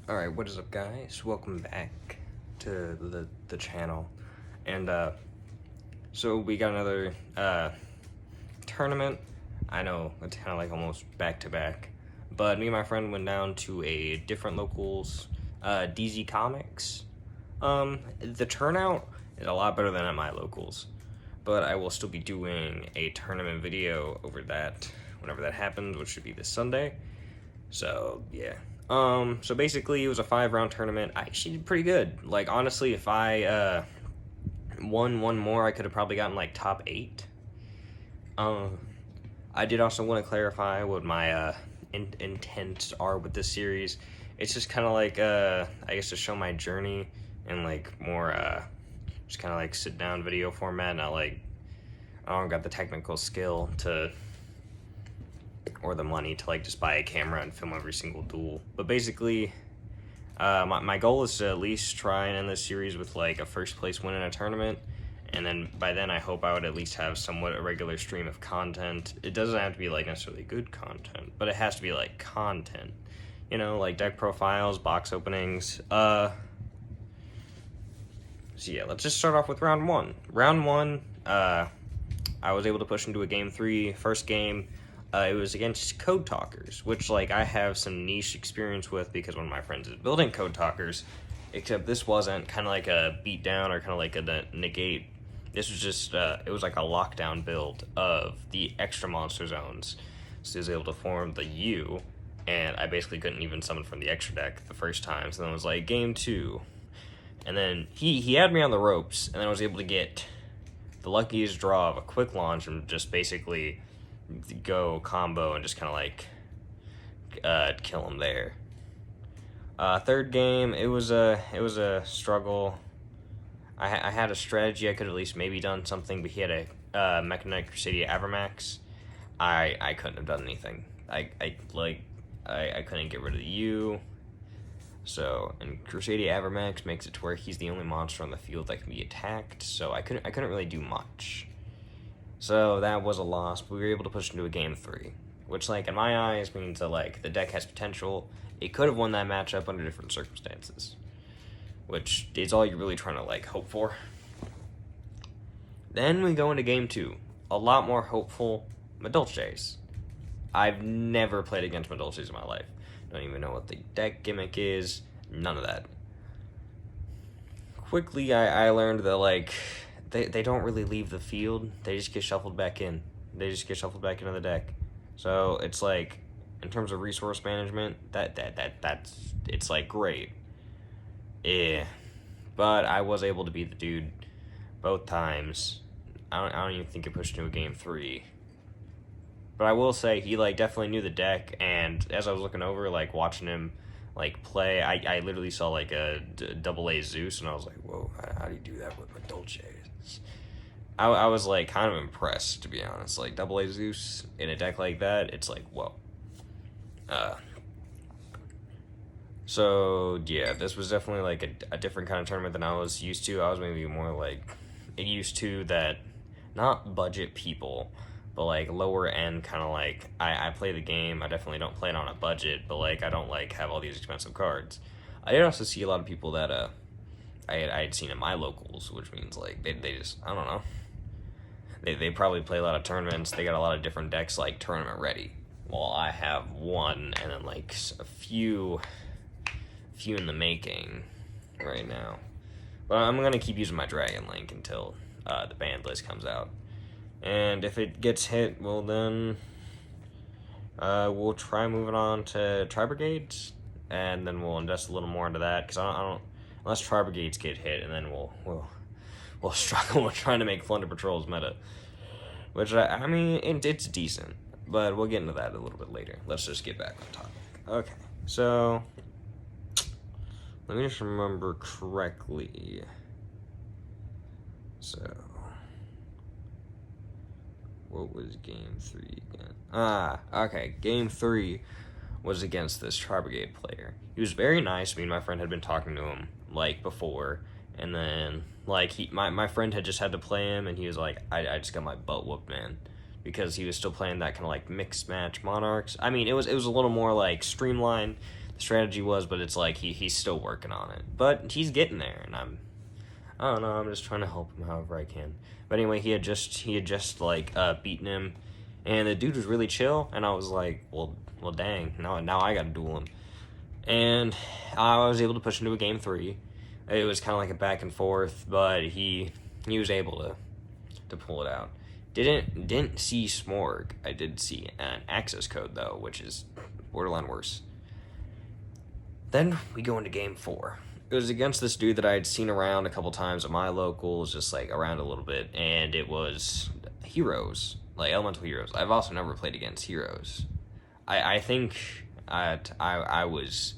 Alright, what is up, guys? Welcome back to the channel. And so we got another tournament. I know it's kind of like almost back to back, but me and my friend went down to a different locals, DZ Comics. The turnout is a lot better than at my locals, but I will still be doing a tournament video over that whenever that happens, which should be this Sunday. So yeah. So basically it was a 5-round tournament. I actually did pretty good. Like, honestly, if I won one more, I could have probably gotten like top 8. I did also want to clarify what my intents are with this series. It's just kind of like I guess to show my journey in like more just kind of like sit down video format. Not like I don't got the technical skill to or the money to like just buy a camera and film every single duel. But basically, my goal is to at least try and end this series with like a first place win in a tournament, and then by then I hope I would at least have somewhat a regular stream of content. It doesn't have to be like necessarily good content, but it has to be like content, you know, like deck profiles, box openings. So yeah, let's just start off with round 1. Round 1, I was able to push into a game 3. First game, it was against Code Talkers, which like I have some niche experience with because one of my friends is building Code Talkers, except this wasn't kind of like a beatdown or kind of like a negate. This was just, it was like a lockdown build of the extra monster zones. So he was able to form the U, and I basically couldn't even summon from the extra deck the first time. So then it was like game 2. And then he had me on the ropes, and then I was able to get the luckiest draw of a quick launch and just basically go combo and just kind of like kill him there. Third game, it was a struggle. I had a strategy. I could at least maybe done something, but he had a Mechanic Crusadia Avermax. I couldn't have done anything. I couldn't get rid of the U. So, and Crusadia Avermax makes it to where he's the only monster on the field that can be attacked. So I couldn't really do much. So that was a loss, but we were able to push into a game 3, which, like, in my eyes means that, like, the deck has potential. It could have won that matchup under different circumstances, which is all you're really trying to, like, hope for. Then we go into game 2. A lot more hopeful Madolches. I've never played against Madolches in my life. Don't even know what the deck gimmick is. None of that. Quickly, I learned that, like, they don't really leave the field. They just get shuffled back in. They just get shuffled back into the deck. So it's like, in terms of resource management, that's it's like great. Yeah, but I was able to beat the dude both times. I don't even think it pushed into a game 3. But I will say he like definitely knew the deck, and as I was looking over, like watching him like play, I literally saw like a AA Zeus, and I was like, whoa, how do you do that with Madolches? I was like kind of impressed, to be honest. Like AA Zeus in a deck like that, it's like, whoa. So yeah, this was definitely like a different kind of tournament than I was used to. I was maybe more like used to that, not budget people, but like lower end kind of like I play the game. I definitely don't play it on a budget, but like I don't like have all these expensive cards. I did also see a lot of people that I had seen in my locals, which means like they just, I don't know. They probably play a lot of tournaments. They got a lot of different decks like tournament ready. Well, I have one and then like a few in the making right now. But I'm gonna keep using my Dragon Link until the banned list comes out. And if it gets hit, well then we'll try moving on to Tri-Brigades, and then we'll invest a little more into that, because I don't unless Tri-Brigades get hit, and then we'll struggle with trying to make Plunder Patrols meta, which I mean it's decent, but we'll get into that a little bit later. Let's just get back on topic. Okay, so let me just remember correctly. So what was game 3 again? Okay, game 3 was against this Tri-Brigade player. He was very nice. Me and my friend had been talking to him like before, and then like my friend had just had to play him, and he was like, I just got my butt whooped, man, because he was still playing that kind of like mixed match Monarchs. I mean, it was a little more like streamlined. the strategy was, but it's like he's still working on it. But he's getting there, and I don't know, I'm just trying to help him however I can. But anyway, he had just like beaten him, and the dude was really chill, and I was like, well dang, now I gotta duel him. And I was able to push into a game 3. It was kind of like a back and forth, but he was able to pull it out. Didn't see Smorg. I did see an access code though, which is borderline worse. Then we go into game 4. It was against this dude that I had seen around a couple times at my locals, just like around a little bit, and it was heroes, like elemental heroes. I've also never played against heroes. I think I was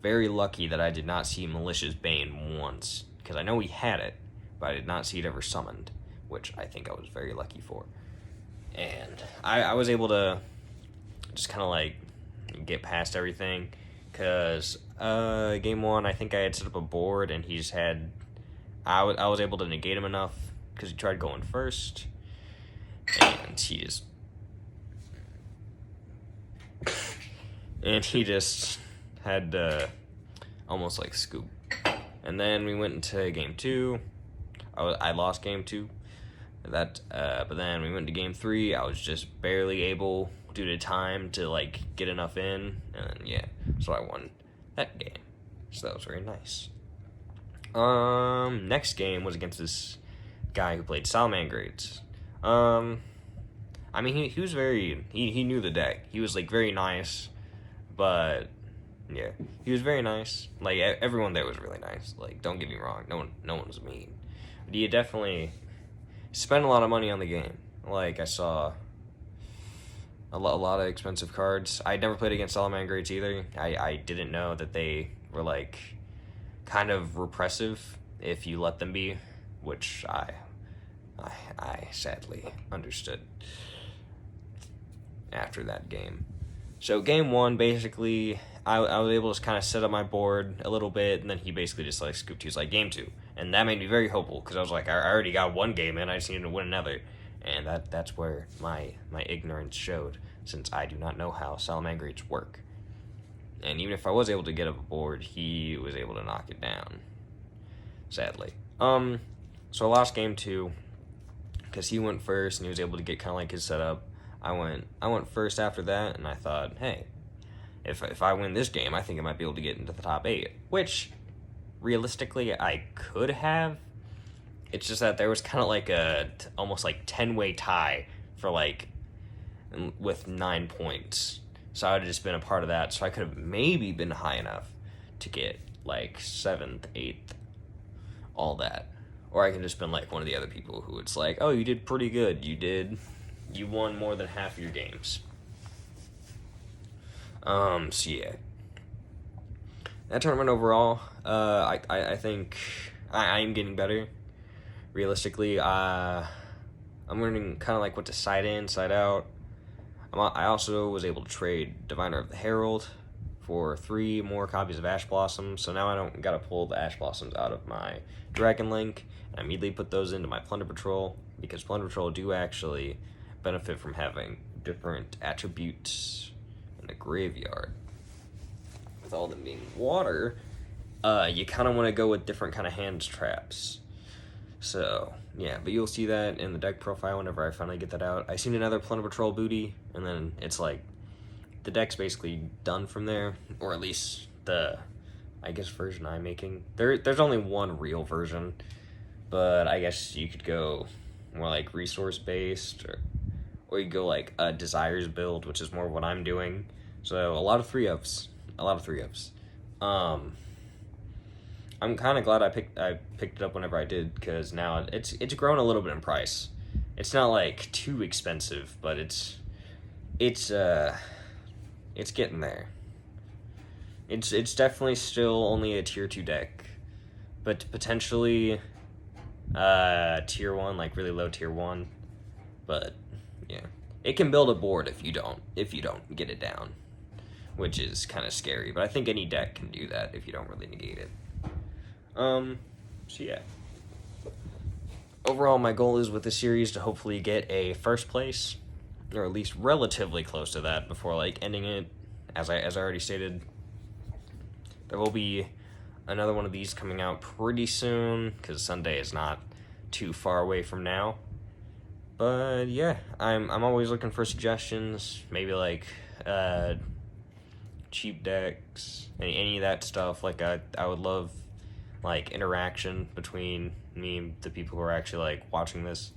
very lucky that I did not see Malicious Bane once, because I know he had it, but I did not see it ever summoned, which I think I was very lucky for. And I was able to just kind of like get past everything, because game 1, I think I had set up a board, and he just had, I was able to negate him enough, because he tried going first, and he just had almost like scoop. And then we went into game 2. I lost game 2. But then we went to game 3. I was just barely able, due to time, to like get enough in, and yeah, so I won that game. So that was very nice. Next game was against this guy who played Salamangreats. I mean, he was very, he knew the deck. He was like very nice, but yeah, he was very nice. Like everyone there was really nice. Like, don't get me wrong, no one was mean. But he definitely spent a lot of money on the game. Like, I saw a lot of expensive cards. I never played against Salamangreats either. I didn't know that they were like kind of repressive if you let them be, which I sadly understood after that game. So game 1, basically, I was able to kind of set up my board a little bit, and then he basically just like scooped. He was like, game 2, and that made me very hopeful, because I was like, I already got one game in, I just needed to win another, and that's where my ignorance showed, since I do not know how Salamangreats work. And even if I was able to get up a board, he was able to knock it down, sadly. So I lost game 2, because he went first, and he was able to get kind of like his setup. I went first after that, and I thought, hey, if I win this game, I think I might be able to get into the top 8, which realistically I could have. It's just that there was kind of like a almost like 10-way tie for like with 9 points, so I would have just been a part of that. So I could have maybe been high enough to get like 7th, 8th, all that, or I could have just been like one of the other people who it's like, oh, you did pretty good. You won more than half your games. So yeah. That tournament overall, I think I am getting better. Realistically, I'm learning kind of like what to side in, side out. I also was able to trade Diviner of the Herald for 3 more copies of Ash Blossom, so now I don't gotta pull the Ash Blossoms out of my Dragon Link, and I immediately put those into my Plunder Patrol, because Plunder Patrol do actually benefit from having different attributes in the graveyard. With all them being water, you kind of want to go with different kind of hand traps. So, yeah, but you'll see that in the deck profile whenever I finally get that out. I seen another Plunder Patrol booty, and then it's like, the deck's basically done from there, or at least the, I guess, version I'm making. There's only one real version, but I guess you could go more like resource-based, or you go like a Desires build, which is more what I'm doing. So a lot of 3-ups. I'm kind of glad I picked it up whenever I did, because now it's grown a little bit in price. It's not like too expensive, but it's getting there. It's definitely still only a tier 2 deck, but potentially tier 1, like really low tier 1. But yeah, it can build a board if you don't get it down, which is kind of scary. But I think any deck can do that if you don't really negate it. So yeah. Overall, my goal is with this series to hopefully get a first place, or at least relatively close to that before like ending it. As I already stated, there will be another one of these coming out pretty soon, because Sunday is not too far away from now. But yeah, I'm always looking for suggestions, maybe like cheap decks, any of that stuff. Like I would love like interaction between me and the people who are actually like watching this,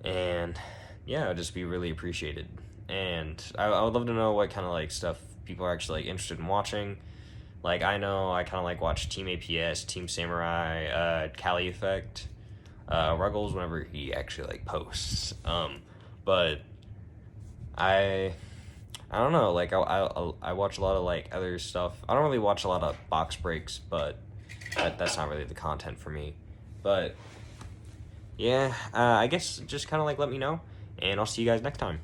and yeah, it'd just be really appreciated. And I would love to know what kind of like stuff people are actually like interested in watching. Like I know I kind of like watch Team APS, Team Samurai, Cali Effect, Ruggles whenever he actually like posts. But I don't know. Like I watch a lot of like other stuff. I don't really watch a lot of box breaks, but that's not really the content for me. But yeah, I guess just kind of like let me know, and I'll see you guys next time.